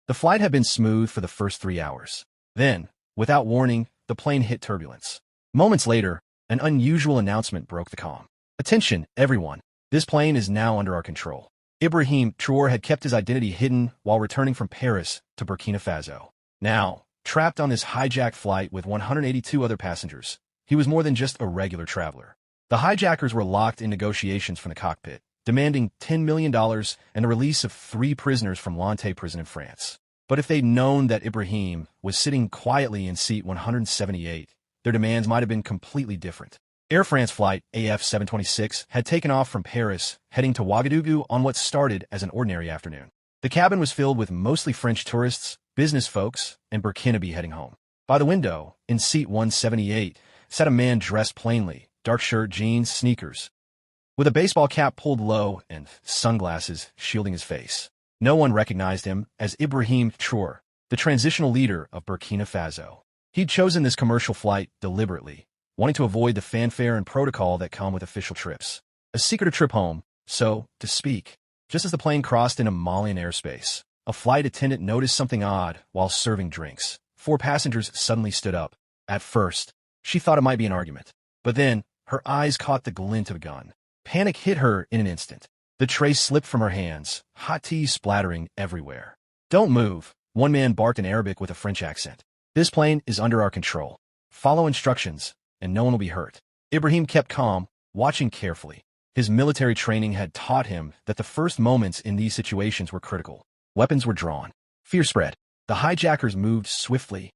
The flight had been smooth for the first 3 hours. Then, without warning, the plane hit turbulence. Moments later, an unusual announcement broke the calm. Attention, everyone. This plane is now under our control. Ibrahim Traoré had kept his identity hidden while returning from Paris to Burkina Faso. Now, trapped on this hijacked flight with 182 other passengers, he was more than just a regular traveler. The hijackers were locked in negotiations from the cockpit, demanding $10 million and the release of 3 prisoners from Lante prison in France. But if they'd known that Ibrahim was sitting quietly in seat 178, their demands might have been completely different. Air France flight AF726 had taken off from Paris, heading to Ouagadougou on what started as an ordinary afternoon. The cabin was filled with mostly French tourists, business folks, and Burkinabe heading home. By the window, in seat 178, sat a man dressed plainly, dark shirt, jeans, sneakers, with a baseball cap pulled low and sunglasses shielding his face. No one recognized him as Ibrahim Traoré, the transitional leader of Burkina Faso. He'd chosen this commercial flight deliberately, wanting to avoid the fanfare and protocol that come with official trips. A secretive trip home, so to speak. Just as the plane crossed into Malian airspace, a flight attendant noticed something odd while serving drinks. 4 passengers suddenly stood up. At first, she thought it might be an argument. But then, her eyes caught the glint of a gun. Panic hit her in an instant. The tray slipped from her hands, hot tea splattering everywhere. "Don't move," one man barked in Arabic with a French accent. "This plane is under our control. Follow instructions, and no one will be hurt." Ibrahim kept calm, watching carefully. His military training had taught him that the first moments in these situations were critical. Weapons were drawn. Fear spread. The hijackers moved swiftly.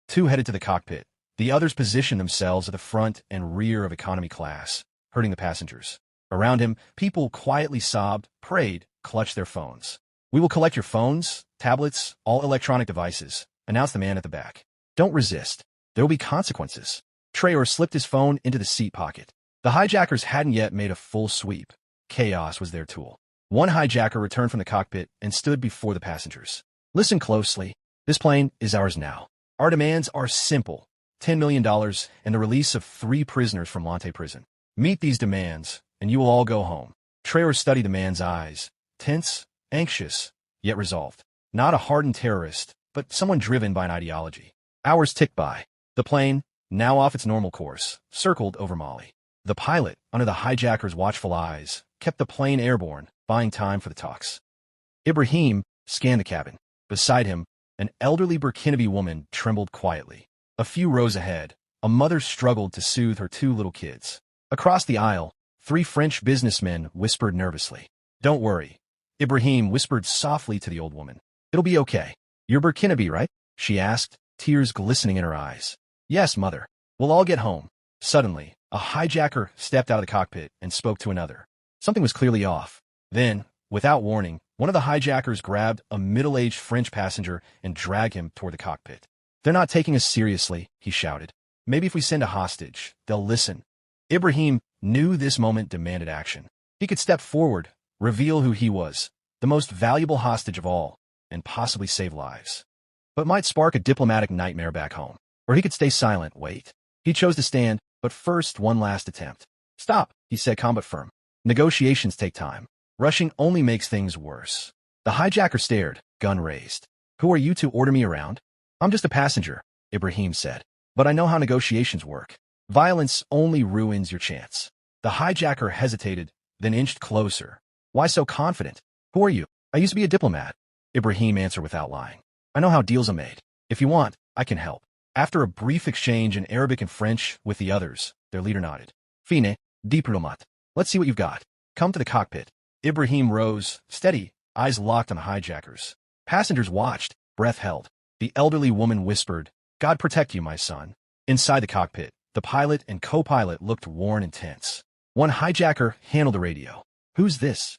2 headed to the cockpit. The others positioned themselves at the front and rear of economy class, hurting the passengers. Around him, people quietly sobbed, prayed, clutched their phones. "We will collect your phones, tablets, all electronic devices," announced the man at the back. "Don't resist. There will be consequences." Traoré slipped his phone into the seat pocket. The hijackers hadn't yet made a full sweep. Chaos was their tool. One hijacker returned from the cockpit and stood before the passengers. "Listen closely. This plane is ours now. Our demands are simple. $10 million and the release of 3 prisoners from Lante prison. Meet these demands, and you will all go home." Traoré studied the man's eyes, tense, anxious, yet resolved. Not a hardened terrorist, but someone driven by an ideology. Hours ticked by. The plane, now off its normal course, circled over Mali. The pilot, under the hijackers' watchful eyes, kept the plane airborne, buying time for the talks. Ibrahim scanned the cabin. Beside him, an elderly Burkinabe woman trembled quietly. A few rows ahead, a mother struggled to soothe her 2 little kids. Across the aisle, 3 French businessmen whispered nervously. "Don't worry," Ibrahim whispered softly to the old woman. "It'll be okay." "You're Burkinabe, right?" she asked, tears glistening in her eyes. "Yes, mother. We'll all get home." Suddenly, a hijacker stepped out of the cockpit and spoke to another. Something was clearly off. Then, without warning, one of the hijackers grabbed a middle-aged French passenger and dragged him toward the cockpit. "They're not taking us seriously," he shouted. "Maybe if we send a hostage, they'll listen." Ibrahim knew this moment demanded action. He could step forward, reveal who he was, the most valuable hostage of all, and possibly save lives. But might spark a diplomatic nightmare back home. Or he could stay silent, wait. He chose to stand, but first one last attempt. "Stop," he said, calm but firm. "Negotiations take time. Rushing only makes things worse." The hijacker stared, gun raised. "Who are you to order me around?" "I'm just a passenger," Ibrahim said. "But I know how negotiations work. Violence only ruins your chance." The hijacker hesitated, then inched closer. "Why so confident?" "Who are you?" "I used to be a diplomat," Ibrahim answered without lying. "I know how deals are made. If you want, I can help." After a brief exchange in Arabic and French with the others, their leader nodded. "Fine, diplomat. Let's see what you've got. Come to the cockpit." Ibrahim rose, steady, eyes locked on the hijackers. Passengers watched, breath held. The elderly woman whispered, "God protect you, my son." Inside the cockpit, the pilot and co-pilot looked worn and tense. One hijacker handled the radio. "Who's this?"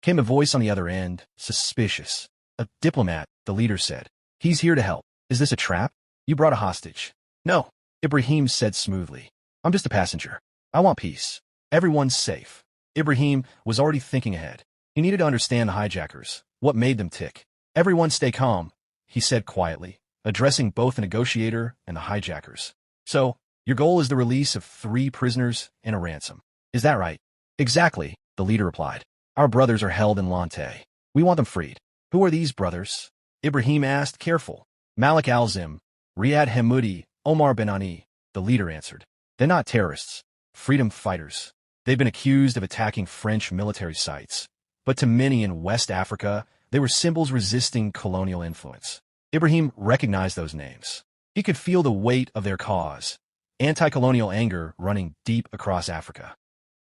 Came a voice on the other end, suspicious. "A diplomat," the leader said. "He's here to help." "Is this a trap? You brought a hostage." "No," Ibrahim said smoothly. "I'm just a passenger. I want peace. Everyone's safe." Ibrahim was already thinking ahead. He needed to understand the hijackers, what made them tick. "Everyone stay calm," he said quietly, addressing both the negotiator and the hijackers. "So, your goal is the release of 3 prisoners and a ransom. Is that right?" "Exactly," the leader replied. "Our brothers are held in Lante. We want them freed." "Who are these brothers?" Ibrahim asked, careful. Malik Al-Zim, Riyad Hamoudi, Omar Benani, the leader answered. They're not terrorists. Freedom fighters. They've been accused of attacking French military sites. But to many in West Africa, they were symbols resisting colonial influence. Ibrahim recognized those names. He could feel the weight of their cause, anti-colonial anger running deep across Africa.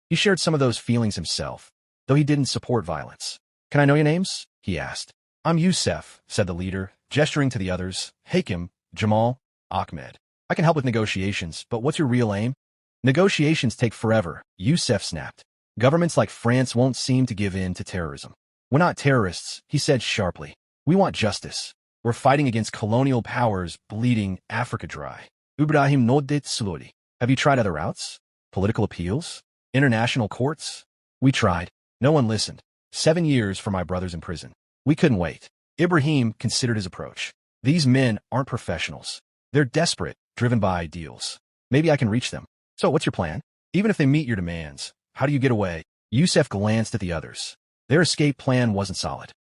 He shared some of those feelings himself, though he didn't support violence. Can I know your names? He asked. I'm Youssef, said the leader, gesturing to the others. Hakim, Jamal, Ahmed. I can help with negotiations, but what's your real aim? Negotiations take forever, Youssef snapped. Governments like France won't seem to give in to terrorism. We're not terrorists, he said sharply. We want justice. We're fighting against colonial powers bleeding Africa dry. Ibrahim nodded slowly. Have you tried other routes? Political appeals? International courts? We tried. No one listened. 7 years for my brothers in prison. We couldn't wait. Ibrahim considered his approach. These men aren't professionals. They're desperate, driven by ideals. Maybe I can reach them. So what's your plan? Even if they meet your demands, how do you get away? Youssef glanced at the others. Their escape plan wasn't solid.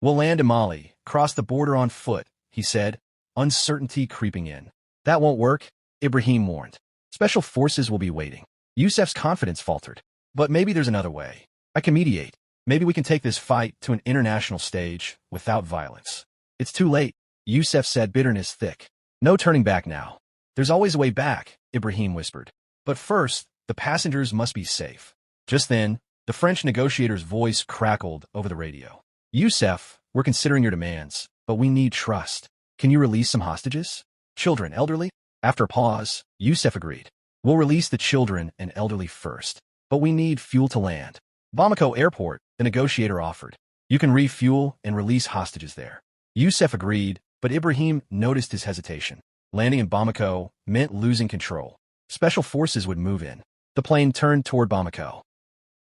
We'll land in Mali, cross the border on foot, he said, uncertainty creeping in. That won't work, Ibrahim warned. Special forces will be waiting. Youssef's confidence faltered. But maybe there's another way. I can mediate. Maybe we can take this fight to an international stage without violence. It's too late, Youssef said, bitterness thick. No turning back now. There's always a way back, Ibrahim whispered. But first, the passengers must be safe. Just then, the French negotiator's voice crackled over the radio. Youssef, we're considering your demands, but we need trust. Can you release some hostages? Children, elderly? After a pause, Youssef agreed. We'll release the children and elderly first, but we need fuel to land. Bamako Airport, the negotiator offered. You can refuel and release hostages there. Youssef agreed, but Ibrahim noticed his hesitation. Landing in Bamako meant losing control. Special forces would move in. The plane turned toward Bamako.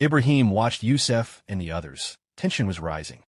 Ibrahim watched Youssef and the others. Tension was rising.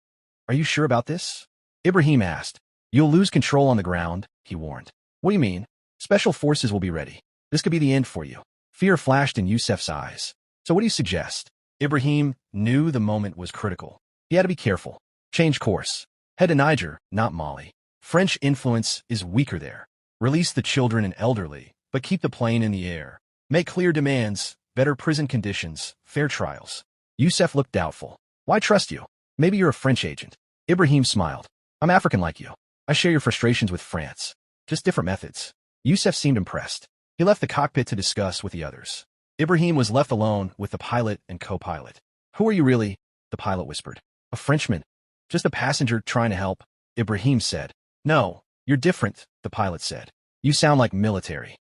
Are you sure about this? Ibrahim asked. You'll lose control on the ground, he warned. What do you mean? Special forces will be ready. This could be the end for you. Fear flashed in Youssef's eyes. So what do you suggest? Ibrahim knew the moment was critical. He had to be careful. Change course. Head to Niger, not Mali. French influence is weaker there. Release the children and elderly, but keep the plane in the air. Make clear demands, better prison conditions, fair trials. Youssef looked doubtful. Why trust you? Maybe you're a French agent. Ibrahim smiled. I'm African like you. I share your frustrations with France. Just different methods. Youssef seemed impressed. He left the cockpit to discuss with the others. Ibrahim was left alone with the pilot and co-pilot. Who are you really? The pilot whispered. A Frenchman. Just a passenger trying to help, Ibrahim said. No, you're different, the pilot said. You sound like military.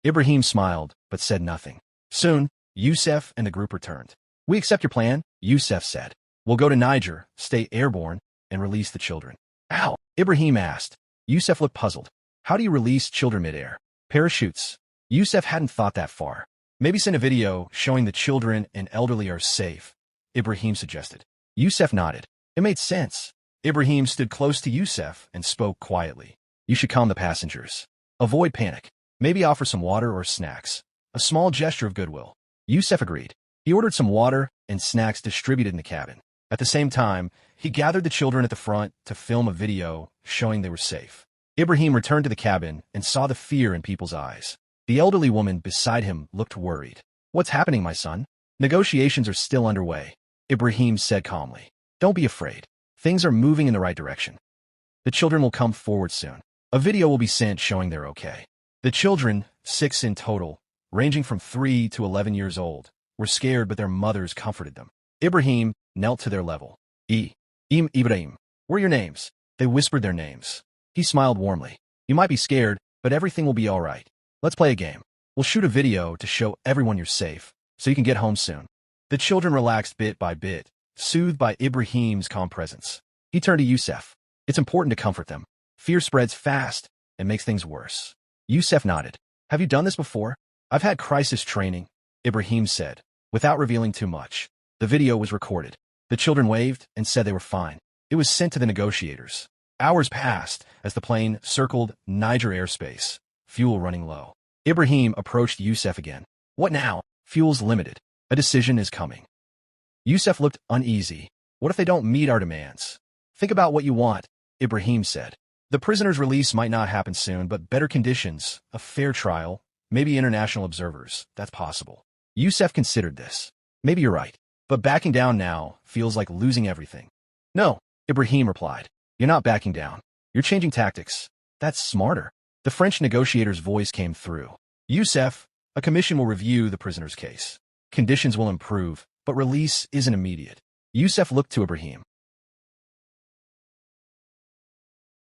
Ibrahim smiled, but said nothing. Soon, Youssef and the group returned. We accept your plan, Youssef said. We'll go to Niger, stay airborne, and release the children. How? Ibrahim asked. Youssef looked puzzled. How do you release children midair? Parachutes. Youssef hadn't thought that far. Maybe send a video showing the children and elderly are safe, Ibrahim suggested. Youssef nodded. It made sense. Ibrahim stood close to Youssef and spoke quietly. You should calm the passengers. Avoid panic. Maybe offer some water or snacks. A small gesture of goodwill. Youssef agreed. He ordered some water and snacks distributed in the cabin. At the same time, he gathered the children at the front to film a video showing they were safe. Ibrahim returned to the cabin and saw the fear in people's eyes. The elderly woman beside him looked worried. What's happening, my son? Negotiations are still underway, Ibrahim said calmly. Don't be afraid. Things are moving in the right direction. The children will come forward soon. A video will be sent showing they're okay. The children, 6 in total, ranging from 3 to 11 years old, were scared, but their mothers comforted them. Ibrahim knelt to their level. Ibrahim, what are your names? They whispered their names. He smiled warmly. You might be scared, but everything will be all right. Let's play a game. We'll shoot a video to show everyone you're safe, so you can get home soon. The children relaxed bit by bit, soothed by Ibrahim's calm presence. He turned to Youssef. It's important to comfort them. Fear spreads fast and makes things worse. Youssef nodded. Have you done this before? I've had crisis training, Ibrahim said, without revealing too much. The video was recorded. The children waved and said they were fine. It was sent to the negotiators. Hours passed as the plane circled Niger airspace, fuel running low. Ibrahim approached Youssef again. What now? Fuel's limited. A decision is coming. Youssef looked uneasy. What if they don't meet our demands? Think about what you want, Ibrahim said. The prisoner's release might not happen soon, but better conditions, a fair trial, maybe international observers, that's possible. Youssef considered this. Maybe you're right. But backing down now feels like losing everything. No, Ibrahim replied. You're not backing down. You're changing tactics. That's smarter. The French negotiator's voice came through. Youssef, a commission will review the prisoner's case. Conditions will improve, but release isn't immediate. Youssef looked to Ibrahim.